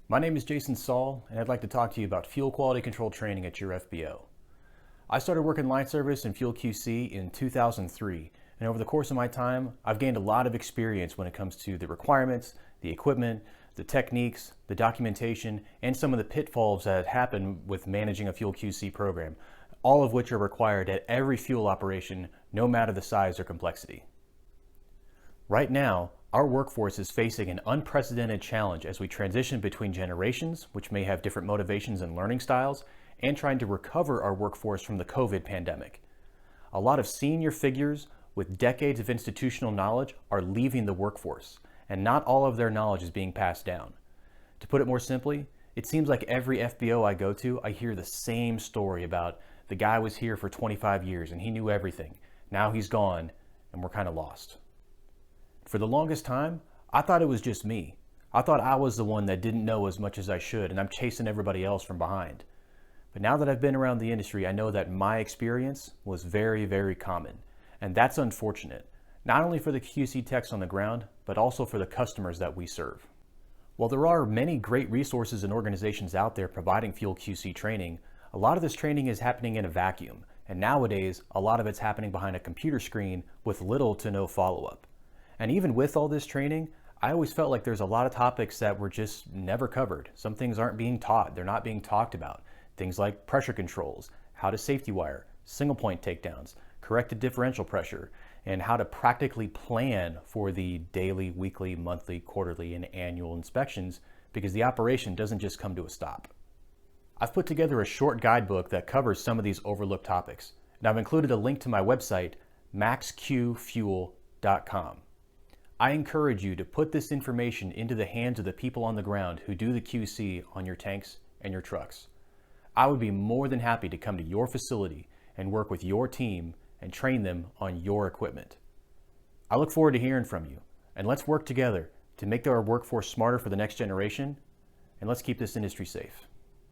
My name is Jason Saul, and I'd like to talk to you about fuel quality control training at your FBO. I started working line service and fuel QC in 2003, and over the course of my time, I've gained a lot of experience when it comes to the requirements, the equipment, the techniques, the documentation, and some of the pitfalls that happen with managing a fuel QC program, all of which are required at every fuel operation, no matter the size or complexity. Right now, our workforce is facing an unprecedented challenge as we transition between generations, which may have different motivations and learning styles, and trying to recover our workforce from the COVID pandemic. A lot of senior figures with decades of institutional knowledge are leaving the workforce, and not all of their knowledge is being passed down. To put it more simply, it seems like every FBO I go to, I hear the same story about the guy was here for 25 years and he knew everything. Now he's gone and we're kind of lost. For the longest time, I thought it was just me. I thought I was the one that didn't know as much as I should, and I'm chasing everybody else from behind. But now that I've been around the industry, I know that my experience was very, very common. And that's unfortunate, not only for the QC techs on the ground, but also for the customers that we serve. While there are many great resources and organizations out there providing fuel QC training, a lot of this training is happening in a vacuum. And nowadays, a lot of it's happening behind a computer screen with little to no follow-up. And even with all this training, I always felt like there's a lot of topics that were just never covered. Some things aren't being taught, they're not being talked about. Things like pressure controls, how to safety wire, single point takedowns, corrected differential pressure, and how to practically plan for the daily, weekly, monthly, quarterly, and annual inspections, because the operation doesn't just come to a stop. I've put together a short guidebook that covers some of these overlooked topics, and I've included a link to my website, maxqfuel.com. I encourage you to put this information into the hands of the people on the ground who do the QC on your tanks and your trucks. I would be more than happy to come to your facility and work with your team and train them on your equipment. I look forward to hearing from you, and let's work together to make our workforce smarter for the next generation, and let's keep this industry safe.